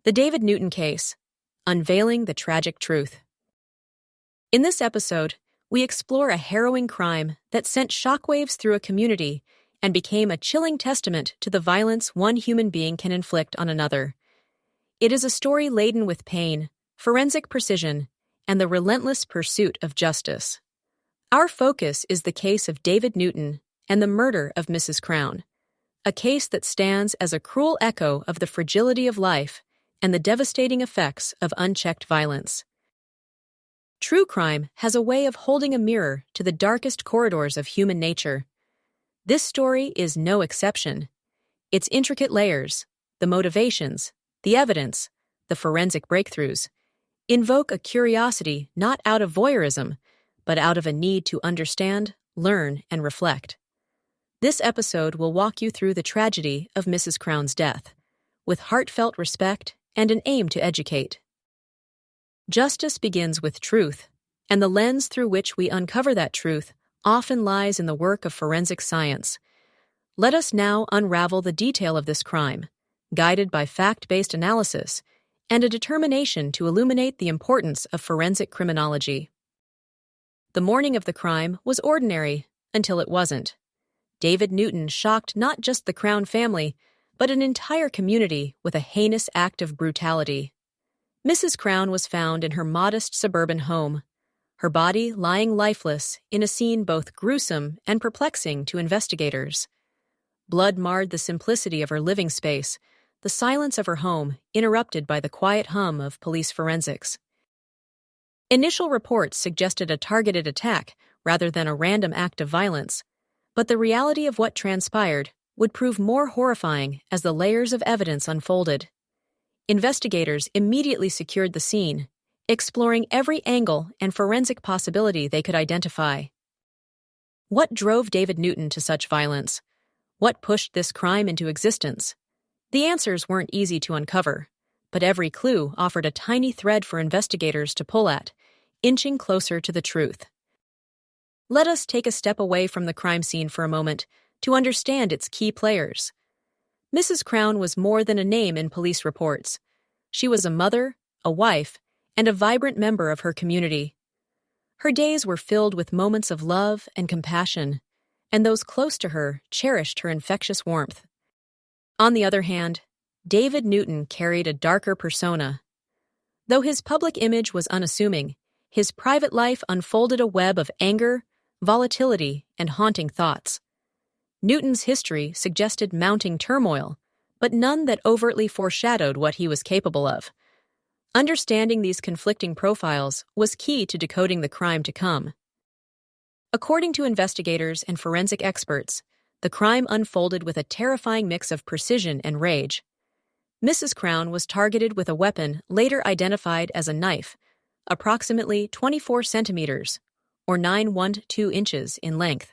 The David Newton Case, Unveiling the Tragic Truth. In this episode, we explore a harrowing crime that sent shockwaves through a community and became a chilling testament to the violence one human being can inflict on another. It is a story laden with pain, forensic precision, and the relentless pursuit of justice. Our focus is the case of David Newton and the murder of Mrs. Crown, a case that stands as a cruel echo of the fragility of life and the devastating effects of unchecked violence. True crime has a way of holding a mirror to the darkest corridors of human nature. This story is no exception. Its intricate layers, the motivations, the evidence, the forensic breakthroughs, invoke a curiosity not out of voyeurism, but out of a need to understand, learn, and reflect. This episode will walk you through the tragedy of Mrs. Crown's death, with heartfelt respect and an aim to educate. Justice begins with truth, and the lens through which we uncover that truth often lies in the work of forensic science. Let us now unravel the detail of this crime, guided by fact-based analysis and a determination to illuminate the importance of forensic criminology. The morning of the crime was ordinary until it wasn't. David Newton shocked not just the Crown family, but an entire community with a heinous act of brutality. Mrs. Crown was found in her modest suburban home, her body lying lifeless in a scene both gruesome and perplexing to investigators. Blood marred the simplicity of her living space, the silence of her home interrupted by the quiet hum of police forensics. Initial reports suggested a targeted attack rather than a random act of violence, but the reality of what transpired would prove more horrifying as the layers of evidence unfolded. Investigators immediately secured the scene, exploring every angle and forensic possibility they could identify. What drove David Newton to such violence? What pushed this crime into existence? The answers weren't easy to uncover, but every clue offered a tiny thread for investigators to pull at, inching closer to the truth. Let us take a step away from the crime scene for a moment to understand its key players. Mrs. Crown was more than a name in police reports. She was a mother, a wife, and a vibrant member of her community. Her days were filled with moments of love and compassion, and those close to her cherished her infectious warmth. On the other hand, David Newton carried a darker persona. Though his public image was unassuming, his private life unfolded a web of anger, volatility, and haunting thoughts. Newton's history suggested mounting turmoil, but none that overtly foreshadowed what he was capable of. Understanding these conflicting profiles was key to decoding the crime to come. According to investigators and forensic experts, the crime unfolded with a terrifying mix of precision and rage. Mrs. Crown was targeted with a weapon later identified as a knife, approximately 24 centimeters, or 9.12 inches in length.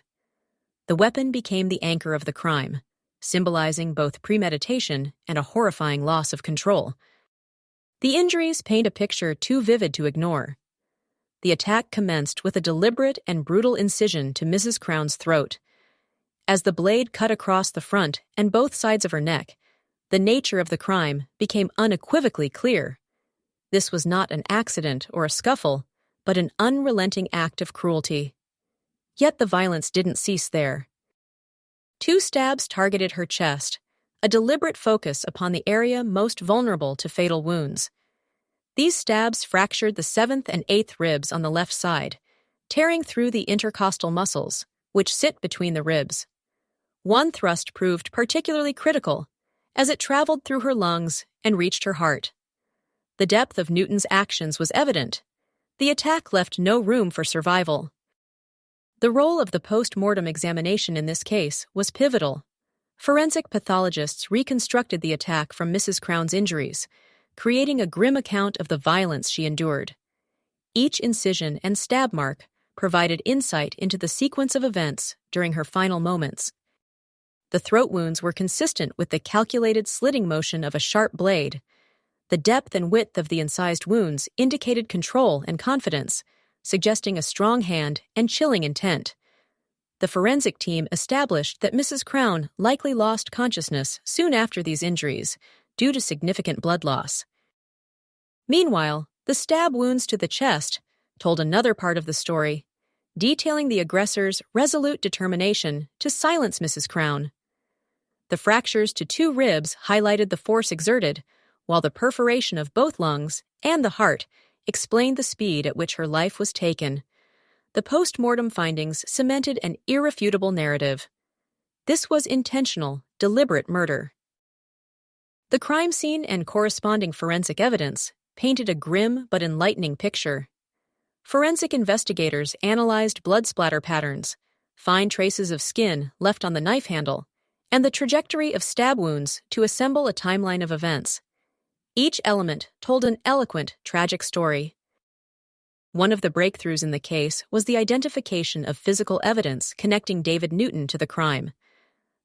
The weapon became the anchor of the crime, symbolizing both premeditation and a horrifying loss of control. The injuries paint a picture too vivid to ignore. The attack commenced with a deliberate and brutal incision to Mrs. Crown's throat. As the blade cut across the front and both sides of her neck, the nature of the crime became unequivocally clear. This was not an accident or a scuffle, but an unrelenting act of cruelty. Yet the violence didn't cease there. 2 stabs targeted her chest, a deliberate focus upon the area most vulnerable to fatal wounds. These stabs fractured the 7th and 8th ribs on the left side, tearing through the intercostal muscles, which sit between the ribs. One thrust proved particularly critical, as it traveled through her lungs and reached her heart. The depth of Newton's actions was evident. The attack left no room for survival. The role of the post-mortem examination in this case was pivotal. Forensic pathologists reconstructed the attack from Mrs. Crown's injuries, creating a grim account of the violence she endured. Each incision and stab mark provided insight into the sequence of events during her final moments. The throat wounds were consistent with the calculated slitting motion of a sharp blade. The depth and width of the incised wounds indicated control and confidence, suggesting a strong hand and chilling intent. The forensic team established that Mrs. Crown likely lost consciousness soon after these injuries due to significant blood loss, Meanwhile, the stab wounds to the chest told another part of the story, detailing the aggressor's resolute determination to silence Mrs. Crown. The fractures to 2 ribs highlighted the force exerted, while the perforation of both lungs and the heart explained the speed at which her life was taken. The post-mortem findings cemented an irrefutable narrative. This was intentional, deliberate murder. The crime scene and corresponding forensic evidence painted a grim but enlightening picture. Forensic investigators analyzed blood splatter patterns, fine traces of skin left on the knife handle, and the trajectory of stab wounds to assemble a timeline of events. Each element told an eloquent, tragic story. One of the breakthroughs in the case was the identification of physical evidence connecting David Newton to the crime.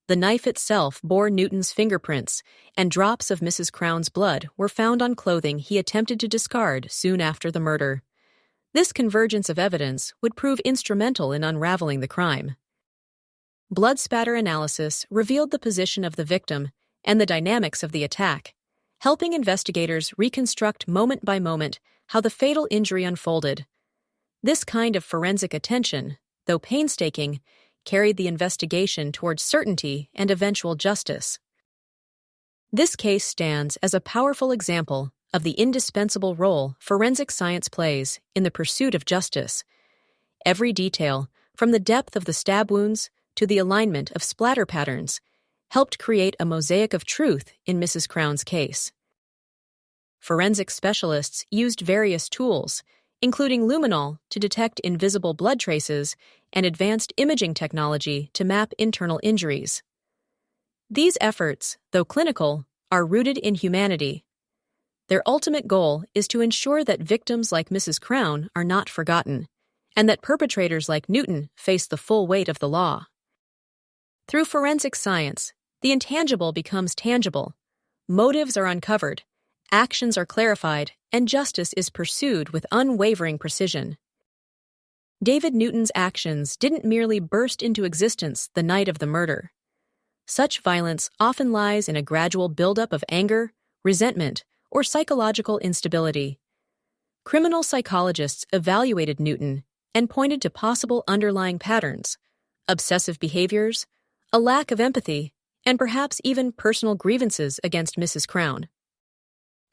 The knife itself bore Newton's fingerprints, and drops of Mrs. Crown's blood were found on clothing he attempted to discard soon after the murder. This convergence of evidence would prove instrumental in unraveling the crime. Blood spatter analysis revealed the position of the victim and the dynamics of the attack, helping investigators reconstruct moment by moment how the fatal injury unfolded. This kind of forensic attention, though painstaking, carried the investigation towards certainty and eventual justice. This case stands as a powerful example of the indispensable role forensic science plays in the pursuit of justice. Every detail, from the depth of the stab wounds to the alignment of splatter patterns, helped create a mosaic of truth in Mrs. Crown's case. Forensic specialists used various tools, including luminol to detect invisible blood traces and advanced imaging technology to map internal injuries. These efforts, though clinical, are rooted in humanity. Their ultimate goal is to ensure that victims like Mrs. Crown are not forgotten, and that perpetrators like Newton face the full weight of the law. Through forensic science, the intangible becomes tangible. Motives are uncovered, actions are clarified, and justice is pursued with unwavering precision. David Newton's actions didn't merely burst into existence the night of the murder. Such violence often lies in a gradual buildup of anger, resentment, or psychological instability. Criminal psychologists evaluated Newton and pointed to possible underlying patterns: obsessive behaviors, a lack of empathy, and perhaps even personal grievances against Mrs. Crown.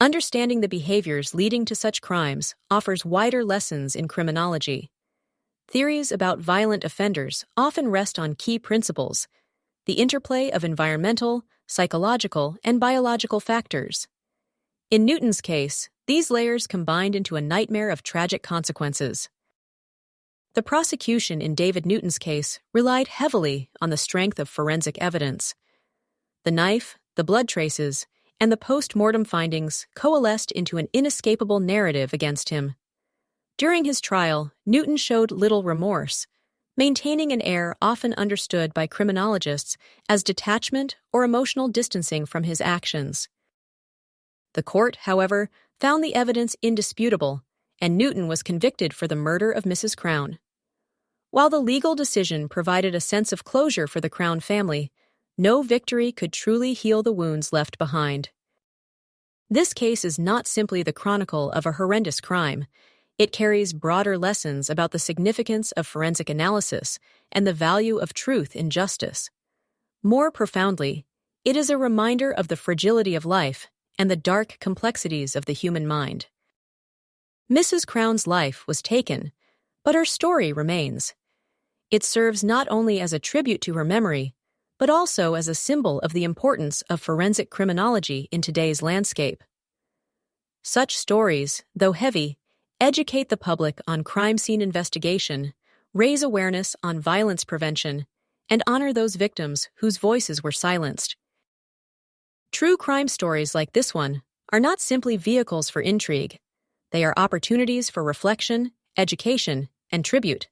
Understanding the behaviors leading to such crimes offers wider lessons in criminology. Theories about violent offenders often rest on key principles: the interplay of environmental, psychological, and biological factors. In Newton's case, these layers combined into a nightmare of tragic consequences. The prosecution in David Newton's case relied heavily on the strength of forensic evidence. The knife, the blood traces, and the post-mortem findings coalesced into an inescapable narrative against him. During his trial, Newton showed little remorse, maintaining an air often understood by criminologists as detachment or emotional distancing from his actions. The court, however, found the evidence indisputable, and Newton was convicted for the murder of Mrs. Crown. While the legal decision provided a sense of closure for the Crown family, no victory could truly heal the wounds left behind. This case is not simply the chronicle of a horrendous crime. It carries broader lessons about the significance of forensic analysis and the value of truth in justice. More profoundly, it is a reminder of the fragility of life and the dark complexities of the human mind. Mrs. Crown's life was taken, but her story remains. It serves not only as a tribute to her memory, but also as a symbol of the importance of forensic criminology in today's landscape. Such stories, though heavy, educate the public on crime scene investigation, raise awareness on violence prevention, and honor those victims whose voices were silenced. True crime stories like this one are not simply vehicles for intrigue. They are opportunities for reflection, education, and tribute.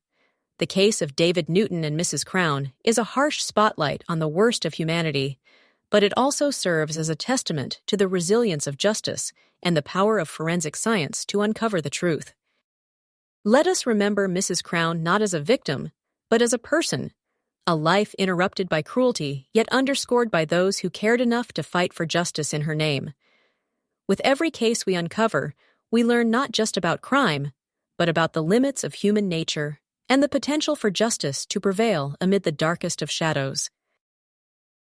The case of David Newton and Mrs. Crown is a harsh spotlight on the worst of humanity, but it also serves as a testament to the resilience of justice and the power of forensic science to uncover the truth. Let us remember Mrs. Crown not as a victim, but as a person, a life interrupted by cruelty, yet underscored by those who cared enough to fight for justice in her name. With every case we uncover, we learn not just about crime, but about the limits of human nature and the potential for justice to prevail amid the darkest of shadows.